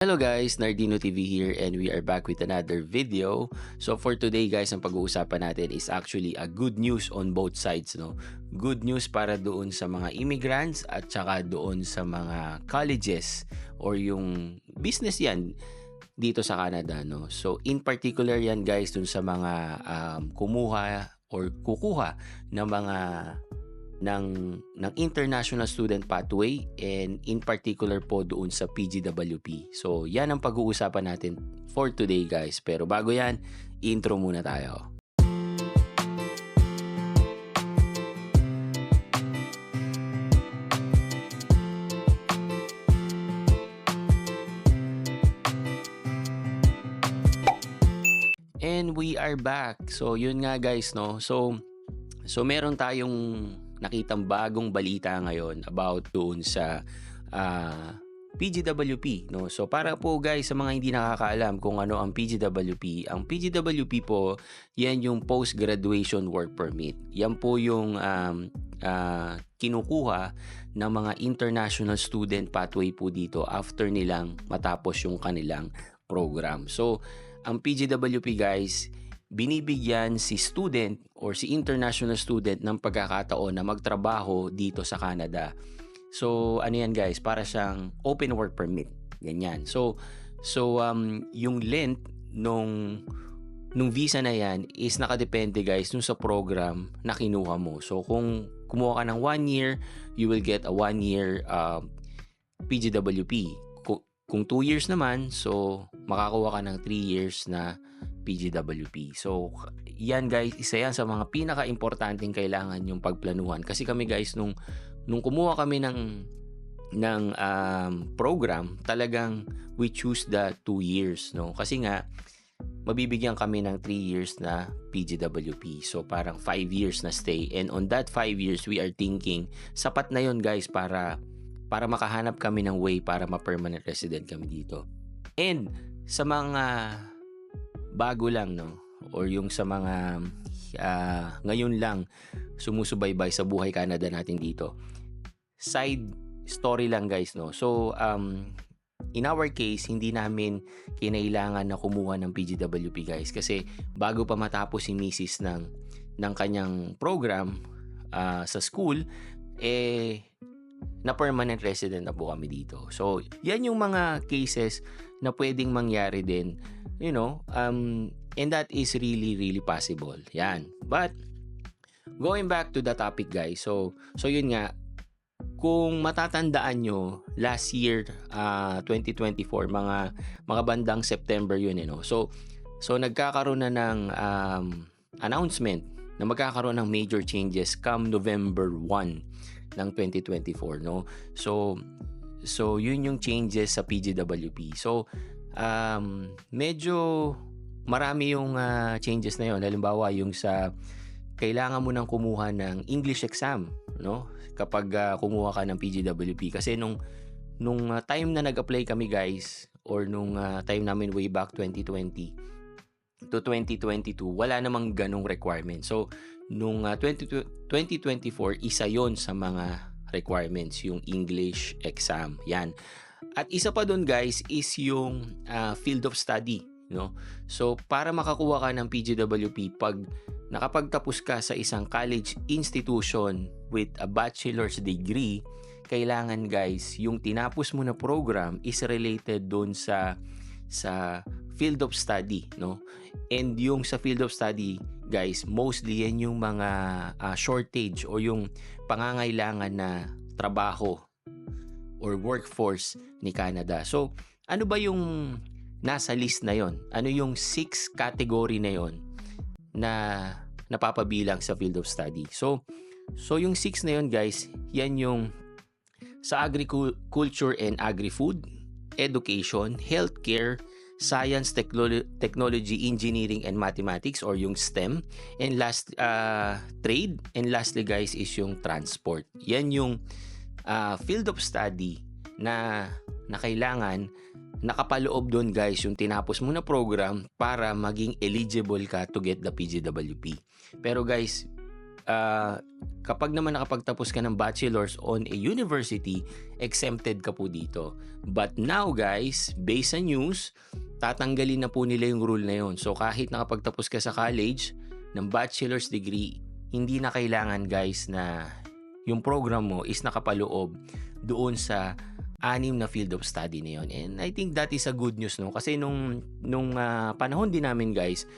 Hello guys, Nardino TV here and we are back with another video. So for today guys, ang pag-uusapan natin is actually a good news on both sides, no? Good news para doon sa mga immigrants at saka doon sa mga colleges or yung business yan dito sa Canada, no? So in particular yan guys doon sa mga kumuha or kukuha ng mga ng International Student Pathway and in particular po doon sa PGWP. So, yan ang pag-uusapan natin for today guys. Pero bago yan, intro muna tayo. And we are back. So, yun nga guys, no? So meron tayong nakitang bagong balita ngayon about doon sa PGWP, no? So para po guys sa mga hindi nakakaalam kung ano ang PGWP po, yan yung Post Graduation Work Permit. Yan po yung kinukuha ng mga International Student Pathway po dito after nilang matapos yung kanilang program. So ang PGWP guys, binibigyan si student or si international student ng pagkakataon na magtrabaho dito sa Canada. So, ano yan guys? Para siyang open work permit. Ganyan. So yung length nung visa na yan is nakadepende guys nung sa program na kinuha mo. So, kung kumuha ka ng 1 year, you will get a 1 year PGWP. Kung 2 years naman, so makakuha ka ng 3 years na PGWP. So, yan guys, isa yan sa mga pinaka-importanting kailangan yung pagplanuhan. Kasi kami guys, nung kumuha kami ng program, talagang we choose the 2 years, no? Kasi nga, mabibigyan kami ng 3 years na PGWP. So, parang 5 years na stay. And on that 5 years, we are thinking, sapat na yon guys para makahanap kami ng way para ma-permanent resident kami dito. And sa mga bago lang, no, or yung sa mga ngayon lang sumusubaybay sa buhay Canada natin dito, side story lang guys, no. So in our case, hindi namin kinailangan na kumuha ng PGWP guys, kasi bago pa matapos si Mrs. ng kanyang program sa school, na permanent resident na po kami dito. So, yan yung mga cases na pwedeng mangyari din, you know, and that is really, really possible. Yan. But, going back to the topic, guys. So yun nga, kung matatandaan nyo, last year, 2024, mga bandang September yun, no? So nagkakaroon na ng announcement na magkakaroon ng major changes come November 1 ng 2024, no? So yun yung changes sa PGWP. So medyo marami yung changes na yun. Halimbawa yung sa kailangan mo nang kumuha ng English exam, no? Kapag kumuha ka ng PGWP, kasi nung time na nag-apply kami guys, or nung time namin way back 2020 to 2022, wala namang ganong requirement. So nung 2024, isa yon sa mga requirements, yung English exam. Yan. At isa pa doon guys is yung field of study, no? So para makakuha ka ng PGWP, pag nakapagtapos ka sa isang college institution with a bachelor's degree, kailangan guys, yung tinapos mo na program is related doon sa field of study, no? And yung sa field of study guys, mostly yan yung mga shortage o yung pangangailangan na trabaho or workforce ni Canada. So, ano ba yung nasa list na yon? Ano yung 6 category na yon na napapabilang sa field of study? So yung 6 na yon guys, yan yung sa agriculture and agri-food, education, healthcare, science, technology, engineering, and mathematics, or yung STEM, and last trade, and lastly guys is yung transport. Yan yung field of study na kailangan nakapaloob doon guys yung tinapos mo na program para maging eligible ka to get the PGWP. Pero guys, kapag naman nakapagtapos ka ng bachelor's on a university, exempted ka po dito. But now guys, based sa news, tatanggalin na po nila yung rule na yun. So kahit nakapagtapos ka sa college ng bachelor's degree, hindi na kailangan guys na yung program mo is nakapaloob doon sa 6 na field of study na yun. And I think that is a good news, no? Kasi nung panahon din namin guys,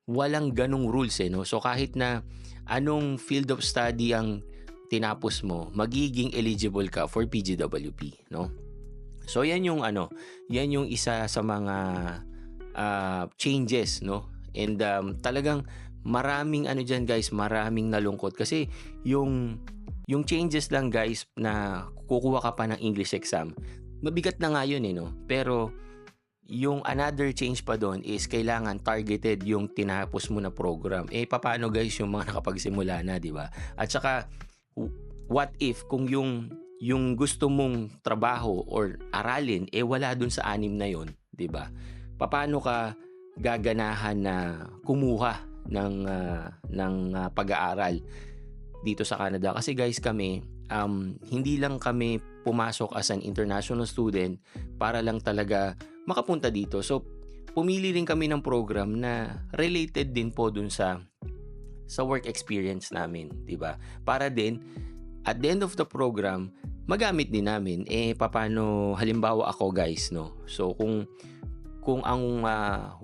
walang ganong rules no. So kahit na anong field of study ang tinapos mo, magiging eligible ka for PGWP, no? So yan yung yan yung isa sa mga changes, no? And talagang maraming diyan guys, maraming nalungkot kasi yung changes lang guys na kukuha ka pa ng English exam. Mabigat na nga yun no. Pero yung another change pa doon is kailangan targeted yung tinapos mo na program. Paano guys yung mga nakapagsimula na, di ba? At saka, what if kung yung gusto mong trabaho or aralin, wala doon sa 6 na yon, di ba? Paano ka gaganahan na kumuha ng pag-aaral dito sa Canada? Kasi guys kami, hindi lang kami pumasok as an international student para lang talaga makapunta dito. So, pumili rin kami ng program na related din po dun sa work experience namin, 'di ba? Para din at the end of the program, magamit din namin paano halimbawa ako guys, no. So, kung ang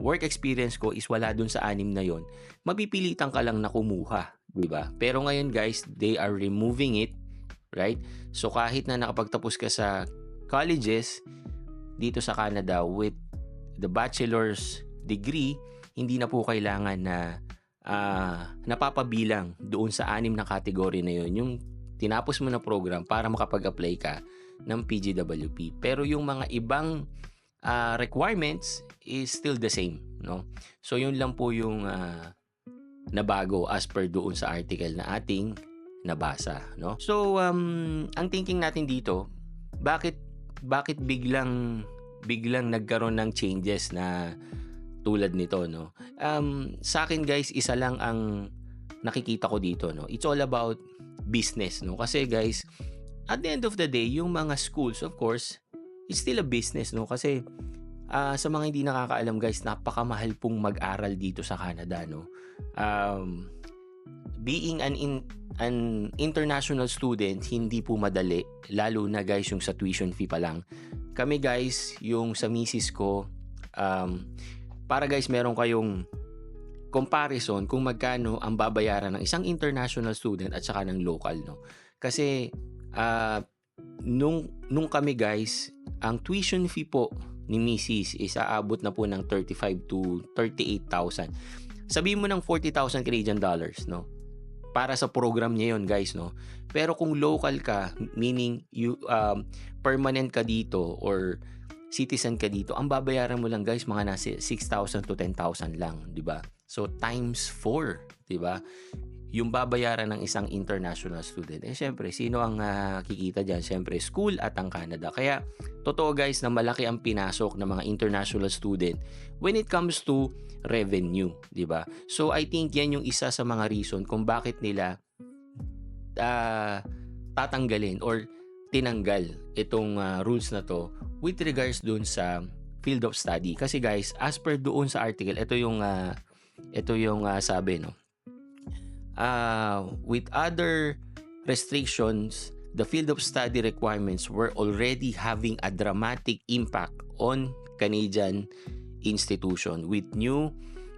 work experience ko is wala dun sa 6 na 'yon, mapipilitan ka lang na kumuha, 'di ba? Pero ngayon guys, they are removing it, right? So, kahit na nakapagtapos ka sa colleges dito sa Canada with the bachelor's degree, hindi na po kailangan na napapabilang doon sa 6 na category na yun, yung tinapos mo na program para makapag-apply ka ng PGWP. Pero yung mga ibang requirements is still the same, no? So yun lang po yung nabago as per doon sa article na ating nabasa, no? So ang thinking natin dito, bakit biglang nagkaroon ng changes na tulad nito, no? Sa akin guys, isa lang ang nakikita ko dito, no? It's all about business, no? Kasi guys, at the end of the day, yung mga schools, of course, it's still a business, no? Kasi sa mga hindi nakakaalam guys, napakamahal pong mag-aral dito sa Canada, no? Being an international student, hindi po madali, lalo na guys yung sa tuition fee pa lang. Kami guys, yung sa misis ko, para guys meron kayong comparison kung magkano ang babayaran ng isang international student at saka ng local, no? Kasi nung kami guys, ang tuition fee po ni misis is aabot na po ng 35 to 38,000. Sabihin mo ng 40,000 Canadian dollars, no? Para sa program niya yon guys, no? Pero kung local ka, meaning you permanent ka dito or citizen ka dito, ang babayaran mo lang guys mga nasa 6,000 to 10,000 lang, di ba? So times 4, di ba? Yung babayaran ng isang international student. Syempre, sino ang kikita diyan? Syempre, school at ang Canada. Kaya totoo guys na malaki ang pinasok ng mga international student when it comes to revenue, di ba? So I think yan yung isa sa mga reason kung bakit nila tatanggalin or tinanggal itong rules na to with regards dun sa field of study. Kasi guys, as per doon sa article, ito yung sabi, no? With other restrictions, the field of study requirements were already having a dramatic impact on Canadian institution, with new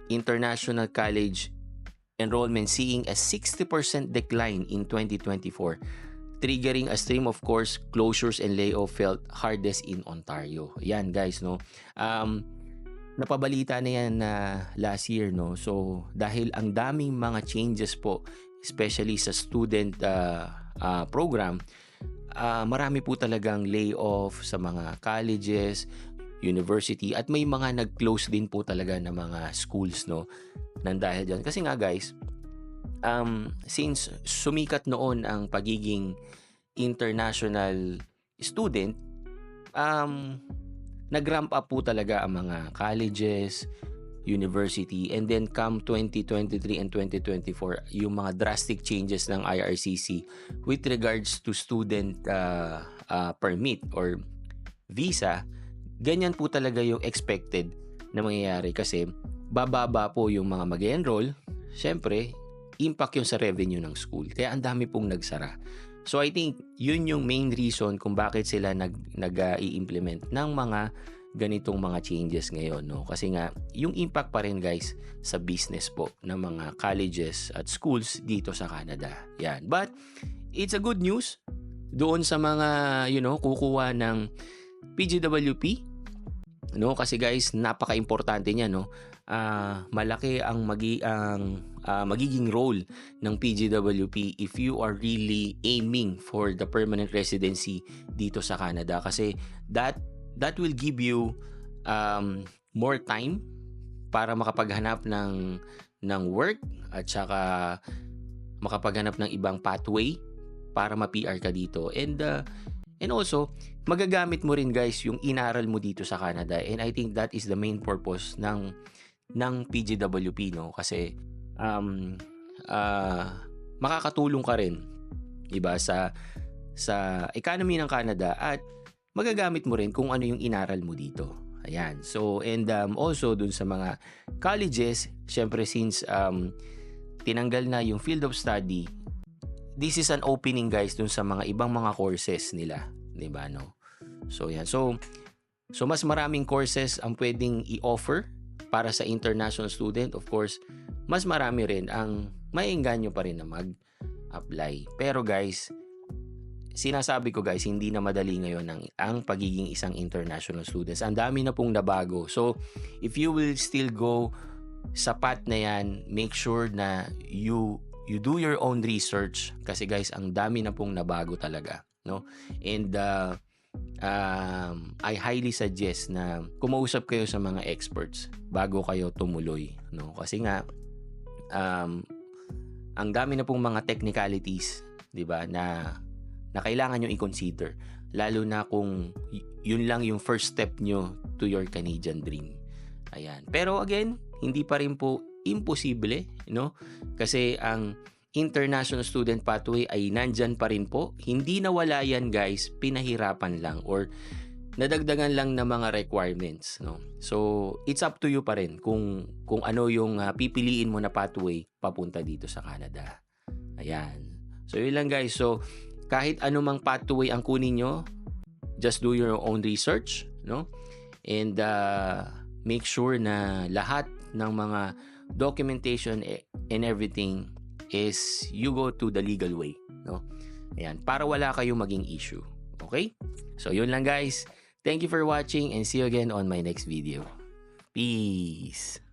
international college enrollment seeing a 60% decline in 2024, triggering a stream of course closures and layoff felt hardest in Ontario. Yan guys, no? Napabalita na yan last year, no? So dahil ang daming mga changes po, especially sa student program, marami po talagang layoff sa mga colleges, university, at may mga nag-close din po talaga ng mga schools, no? Nang dahil dyan. Kasi nga guys, since sumikat noon ang pagiging international student, nag-ramp up po talaga ang mga colleges, University, and then come 2023 and 2024, yung mga drastic changes ng IRCC with regards to student permit or visa, ganyan po talaga yung expected na mangyayari kasi bababa po yung mga mag-enroll. Siyempre, impact yung sa revenue ng school. Kaya ang dami pong nagsara. So I think yun yung main reason kung bakit sila nag-i-implement ng mga ganitong mga changes ngayon, no? Kasi nga yung impact pa rin guys sa business po ng mga colleges at schools dito sa Canada. Yan. But it's a good news doon sa mga kukuha ng PGWP, no? Kasi guys, napaka-importante niya, no? Malaki ang magiging role ng PGWP if you are really aiming for the permanent residency dito sa Canada, kasi that will give you more time para makapaghanap ng work at saka makapaghanap ng ibang pathway para ma-PR ka dito, and also magagamit mo rin guys yung inaral mo dito sa Canada, and I think that is the main purpose ng PGWP, no? Kasi makakatulong ka rin, diba, sa economy ng Canada, at magagamit mo rin kung ano yung inaral mo dito. Ayan. So, and also dun sa mga colleges, syempre since tinanggal na yung field of study, this is an opening guys dun sa mga ibang mga courses nila, diba, no? So, yan. So mas maraming courses ang pwedeng i-offer para sa international student. Of course, mas marami rin ang maiengganyo pa rin na mag-apply. Pero guys, sinasabi ko guys, hindi na madali ngayon ang pagiging isang international students. Ang dami na pong nabago. So, if you will still go sa path na yan, make sure na you do your own research, kasi guys, ang dami na pong nabago talaga, no? And I highly suggest na kumausap kayo sa mga experts bago kayo tumuloy, no? Kasi nga ang dami na pong mga technicalities, 'di ba, na kailangan nyo i-consider, lalo na kung yun lang yung first step nyo to your Canadian dream. Ayan. Pero again, hindi pa rin po imposible, no? Kasi ang international student pathway ay nandyan pa rin po. Hindi nawala yan guys, pinahirapan lang or nadagdagan lang ng mga requirements, no? So, it's up to you pa rin kung ano yung pipiliin mo na pathway papunta dito sa Canada. Ayan. So, yun lang guys. So, kahit anumang pathway ang kunin nyo, just do your own research, no? And make sure na lahat ng mga documentation and everything is you go to the legal way, no? Ayan, para wala kayong maging issue. Okay? So, yun lang guys. Thank you for watching and see you again on my next video. Peace!